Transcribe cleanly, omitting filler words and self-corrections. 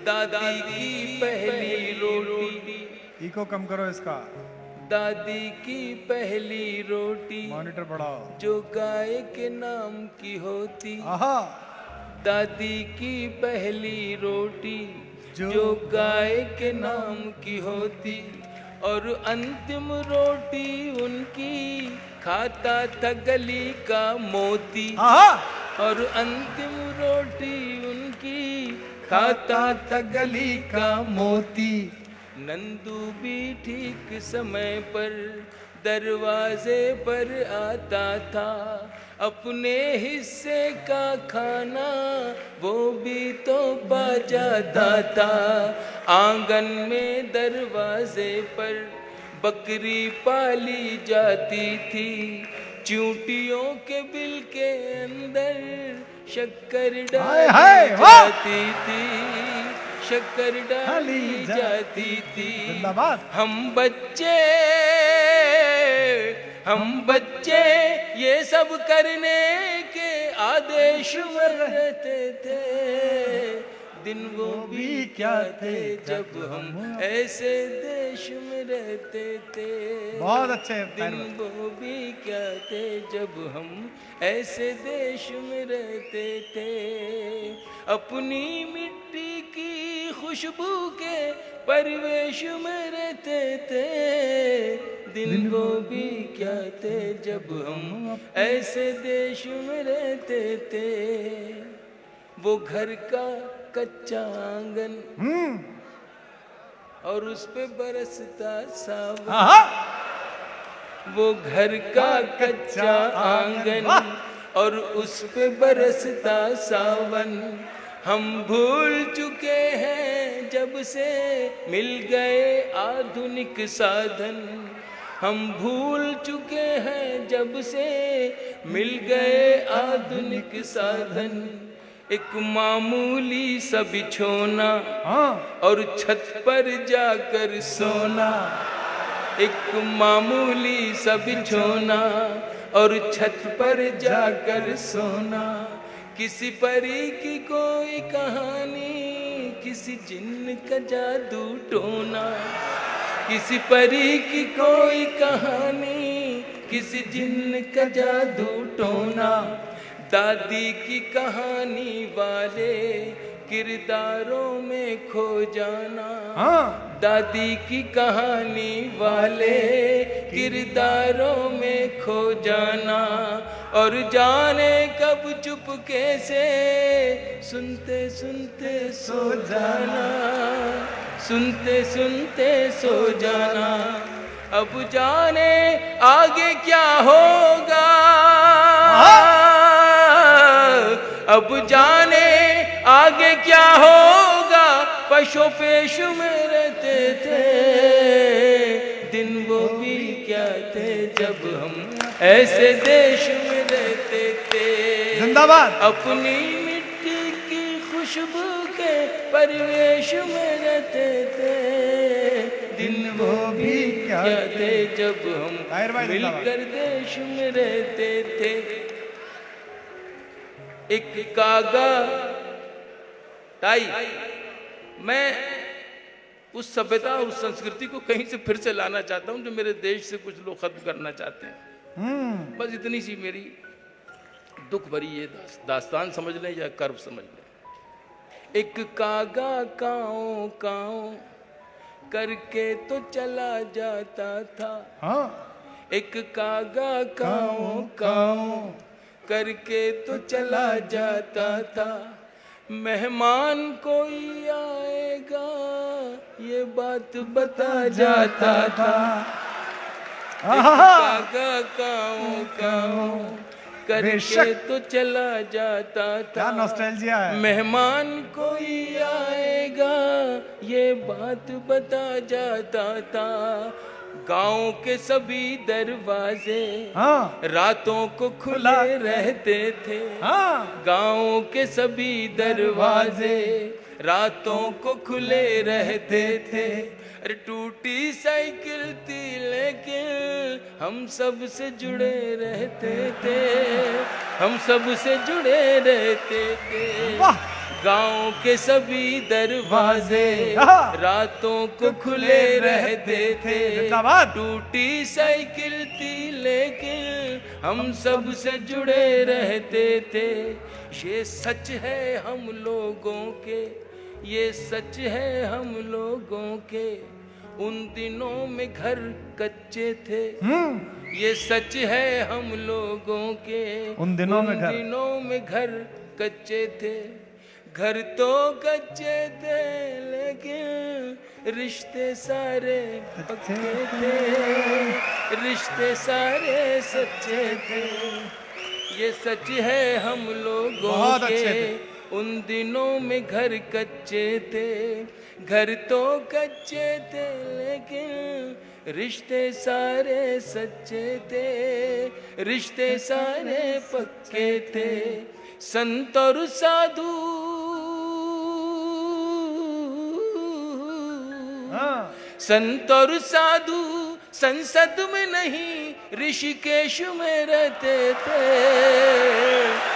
दादी की पहली रोटी। इको कम करो इसका। दादी की पहली रोटी मॉनिटर बढ़ाओ। जो गाय के नाम की होती। आहा। दादी की पहली रोटी जो जो गाय के नाम की होती। और अंतिम रोटी उनकी खाता था गली का मोती। आहा। और अंतिम रोटी उनकी खाता था गली का मोती। नंदू भी ठीक समय पर दरवाजे पर आता था। अपने हिस्से का खाना वो भी तो पा जाता था। आंगन में दरवाजे पर बकरी पाली जाती थी। चूंटियों के बिल के अंदर शक्कर डाली जाती थी। शक्कर डाली जाती थी। हम बच्चे ये सब करने के आदेश में रहते थे। दिन वो भी क्या थे जब हम ऐसे देश में रहते थे। बहुत अच्छे। दिन वो भी क्या थे जब हम ऐसे देश में रहते थे। अपनी मिट्टी की खुशबू के परिवेश में रहते थे। दिन वो भी क्या थे जब हम ऐसे देश में रहते थे। वो घर का कच्चा आंगन और उस पे बरसता सावन। वो घर का कच्चा आंगन और उस पे बरसता सावन। हम भूल चुके हैं जब से मिल गए आधुनिक साधन। हम भूल चुके हैं जब से मिल गए आधुनिक साधन। एक मामूली सा बिछोना और छत पर जाकर सोना। एक मामूली सा बिछोना और छत पर जाकर सोना। किसी परी की कोई कहानी, किसी जिन्न का जादू टोना। किसी परी की कोई कहानी, किसी जिन्न का जादू टोना। दादी की कहानी वाले किरदारों में खो जाना। दादी की कहानी वाले किरदारों में खो जाना। और जाने कब चुपके से सुनते सुनते सो जाना। सुनते सुनते सो जाना। अब जाने आगे क्या होगा। अब जाने आगे क्या होगा। पशु पेश में रहते थे। दिन वो भी क्या थे जब हम ऐसे देश में रहते थे। जिंदाबाद। अपनी मिट्टी की खुशबू के परिवेश में रहते थे। दिन वो भी क्या थे जब हम मिलकर देश में रहते थे। एक कागा ताई, मैं उस सभ्यता उस संस्कृति को कहीं से फिर से लाना चाहता हूं जो मेरे देश से कुछ लोग खत्म करना चाहते हैं। बस इतनी सी मेरी दुख भरी ये दास्तान समझ लें या कर्व समझ लें। एक कागा काओ काओ करके तो चला जाता था। एक कागा काओ काओ करके तो चला जाता था। मेहमान कोई आएगा ये बात बता जाता था। कागा काओ काओ करके तो चला जाता था। नॉस्टैल्जिया है। मेहमान कोई आएगा ये बात बता जाता था। गांव के सभी दरवाजे रातों को खुले रहते थे। गांव के सभी दरवाजे रातों को खुले रहते थे। अरे टूटी साइकिल थी लेकिन हम सब से जुड़े रहते थे। हम सब से जुड़े रहते थे। गांव के सभी दरवाजे हाँ। रातों को खुले रहते थे। जिंदाबाद। टूटी साइकिल थी लेकिन हम सब से जुड़े रहते थे। ये सच है हम लोगों के, ये सच है हम लोगों के। उन दिनों में घर कच्चे थे, ये सच है हम लोगों के। उन दिनों में घर। दिनों में घर कच्चे थे। घर तो कच्चे थे लेकिन रिश्ते सारे पक्के थे, रिश्ते सारे सच्चे थे। ये सच है हम लोगों बहुत अच्छे के। थे। उन दिनों में घर कच्चे थे, घर तो कच्चे थे लेकिन रिश्ते सारे सच्चे थे, रिश्ते सारे पक्के थे। संत और साधु हाँ। संत और साधु संसद में नहीं ऋषिकेश में रहते थे।